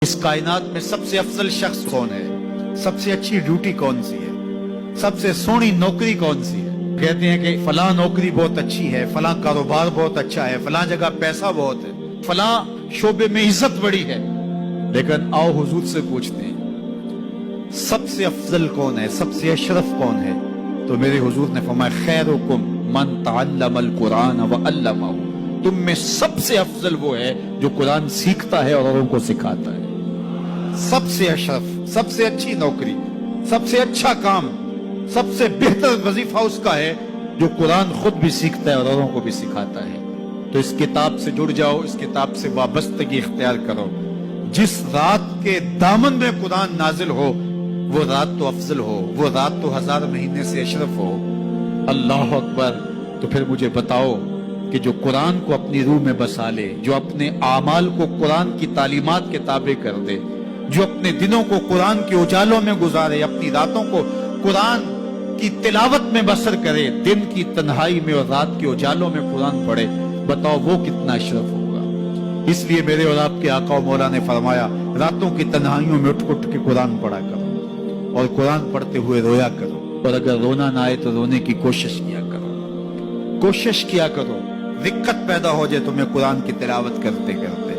اس کائنات میں سب سے افضل شخص کون ہے؟ سب سے اچھی ڈیوٹی کون سی ہے؟ سب سے سونی نوکری کون سی ہے؟ کہتے ہیں کہ فلاں نوکری بہت اچھی ہے، فلاں کاروبار بہت اچھا ہے، فلاں جگہ پیسہ بہت ہے، فلاں شعبے میں عزت بڑی ہے، لیکن آؤ حضور سے پوچھتے ہیں سب سے افضل کون ہے، سب سے اشرف کون ہے؟ تو میرے حضور نے فرمایا خیرکم من تعلم القرآن وعلمہ، تم میں سب سے افضل وہ ہے جو قرآن سیکھتا ہے اور اوروں کو سکھاتا ہے۔ سب سے اشرف، سب سے اچھی نوکری، سب سے اچھا کام، سب سے بہتر وظیفہ اس کا ہے جو قرآن خود بھی سیکھتا ہے اور اوروں کو بھی سکھاتا ہے۔ تو اس کتاب سے جڑ جاؤ، اس کتاب سے وابستگی اختیار کرو۔ جس رات کے دامن میں قرآن نازل ہو وہ رات تو افضل ہو، وہ رات تو 1000 مہینے سے اشرف ہو۔ اللہ اکبر۔ تو پھر مجھے بتاؤ کہ جو قرآن کو اپنی روح میں بسا لے، جو اپنے اعمال کو قرآن کی تعلیمات کے تابع کر دے، جو اپنے دنوں کو قرآن کے اجالوں میں گزارے، اپنی راتوں کو قرآن کی تلاوت میں بسر کرے، دن کی تنہائی میں اور رات کے اجالوں میں قرآن پڑھے، بتاؤ وہ کتنا اشرف ہوگا۔ اس لیے میرے اور آپ کے آقا و مولا نے فرمایا راتوں کی تنہائیوں میں اٹھ کے قرآن پڑھا کرو اور قرآن پڑھتے ہوئے رویا کرو، اور اگر رونا نہ آئے تو رونے کی کوشش کیا کرو، کوشش کیا کرو، دقت پیدا ہو جائے تمہیں قرآن کی تلاوت کرتے کرتے۔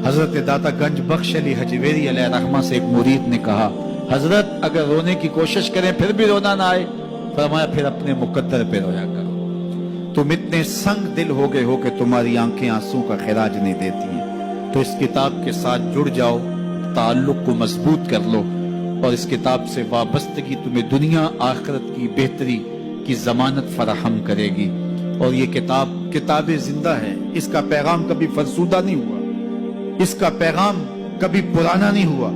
حضرت داتا گنج بخش علی حجویری علیہ رحمہ سے ایک مرید نے کہا حضرت اگر رونے کی کوشش کریں پھر بھی رونا نہ آئے، فرمایا پھر اپنے مقدر پہ رویا کرو۔ تم اتنے سنگ دل ہو گئے ہو کہ تمہاری آنکھیں آنسوں کا خراج نہیں دیتی ہیں، تو اس کتاب کے ساتھ جڑ جاؤ، تعلق کو مضبوط کر لو، اور اس کتاب سے وابستگی تمہیں دنیا آخرت کی بہتری کی ضمانت فراہم کرے گی۔ اور یہ کتاب زندہ ہے، اس کا پیغام کبھی فرسودہ نہیں ہوا، اس کا پیغام کبھی پرانا نہیں ہوا،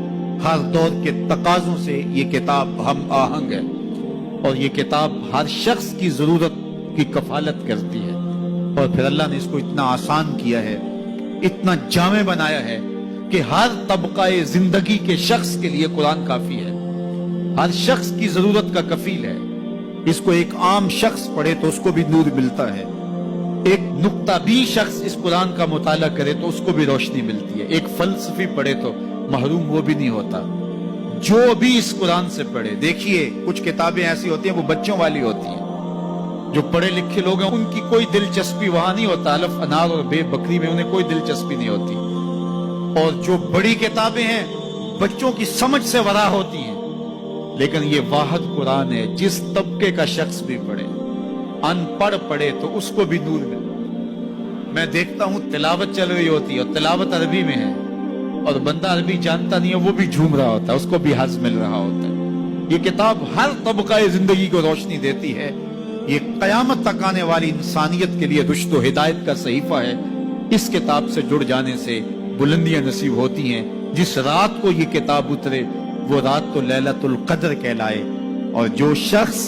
ہر دور کے تقاضوں سے یہ کتاب ہم آہنگ ہے، اور یہ کتاب ہر شخص کی ضرورت کی کفالت کرتی ہے۔ اور پھر اللہ نے اس کو اتنا آسان کیا ہے، اتنا جامع بنایا ہے کہ ہر طبقہ زندگی کے شخص کے لیے قرآن کافی ہے، ہر شخص کی ضرورت کا کفیل ہے۔ اس کو ایک عام شخص پڑھے تو اس کو بھی نور ملتا ہے، ایک نقطہ بھی شخص اس قرآن کا مطالعہ کرے تو اس کو بھی روشنی ملتی ہے، ایک فلسفی پڑھے تو محروم وہ بھی نہیں ہوتا۔ جو بھی اس قرآن سے پڑھے، دیکھیے کچھ کتابیں ایسی ہوتی ہیں وہ بچوں والی ہوتی ہیں، جو پڑھے لکھے لوگ ہیں ان کی کوئی دلچسپی وہاں نہیں ہوتا، الف انار اور بے بکری میں انہیں کوئی دلچسپی نہیں ہوتی، اور جو بڑی کتابیں ہیں بچوں کی سمجھ سے ورا ہوتی ہیں۔ لیکن یہ واحد قرآن ہے، جس طبقے کا شخص بھی پڑھے، ان پڑھ پڑھے تو اس کو بھی نور ملے۔ میں دیکھتا ہوں تلاوت چل رہی ہوتی ہے اور تلاوت عربی میں ہے، اور بندہ عربی جانتا نہیں ہے وہ بھی جھوم رہا ہوتا ہے، اس کو بھی حظ مل رہا ہوتا ہے۔ یہ کتاب ہر طبقہ زندگی کو روشنی دیتی ہے، یہ قیامت تک آنے والی انسانیت کے لیے رشد و ہدایت کا صحیفہ ہے۔ اس کتاب سے جڑ جانے سے بلندیاں نصیب ہوتی ہیں۔ جس رات کو یہ کتاب اترے وہ رات تو لیلۃ القدر کہلائے، اور جو شخص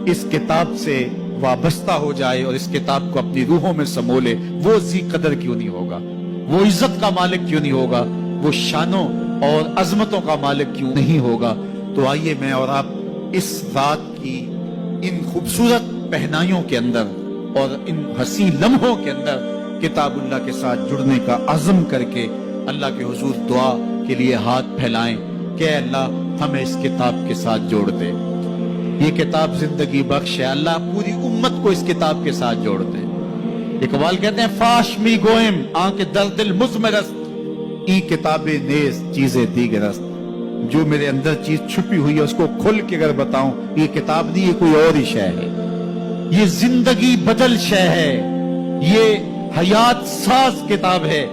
اس کتاب سے وابستہ ہو جائے اور اس کتاب کو اپنی روحوں میں سمولے، وہ ذی قدر کیوں نہیں ہوگا، وہ عزت کا مالک کیوں نہیں ہوگا، وہ شانوں اور عظمتوں کا مالک کیوں نہیں ہوگا۔ تو آئیے میں اور آپ اس رات کی ان خوبصورت پہنائیوں کے اندر اور ان حسین لمحوں کے اندر کتاب اللہ کے ساتھ جڑنے کا عزم کر کے اللہ کے حضور دعا کے لیے ہاتھ پھیلائیں کہ اے اللہ ہمیں اس کتاب کے ساتھ جوڑ دے۔ یہ کتاب زندگی بخش ہے، اللہ پوری امت کو اس کتاب کے ساتھ جوڑ دے۔ اقبال کہتے ہیں فاش می گوئم آنکھ در دل مزمرست، ای کتاب نیز چیزیں دیگرست۔ جو میرے اندر چیز چھپی ہوئی ہے اس کو کھل کے اگر بتاؤں، یہ کتاب نہیں، یہ کوئی اور ہی شے ہے، یہ زندگی بدل شے ہے، یہ حیات ساز کتاب ہے،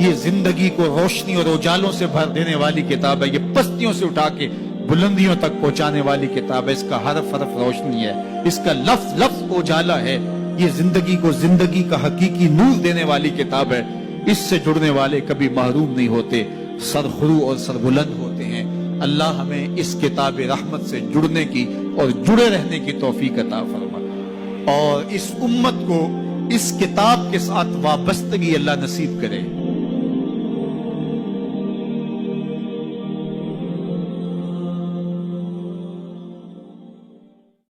یہ زندگی کو روشنی اور اجالوں سے بھر دینے والی کتاب ہے، یہ پستیوں سے اٹھا کے بلندیوں تک پہنچانے والی کتاب ہے، اس کا حرف حرف روشنی ہے، اس کا لفظ لفظ اجالا ہے، یہ زندگی کو زندگی کا حقیقی نور دینے والی کتاب ہے۔ اس سے جڑنے والے کبھی محروم نہیں ہوتے، سرخرو اور سربلند ہوتے ہیں۔ اللہ ہمیں اس کتاب رحمت سے جڑنے کی اور جڑے رہنے کی توفیق عطا فرما، اور اس امت کو اس کتاب کے ساتھ وابستگی اللہ نصیب کرے۔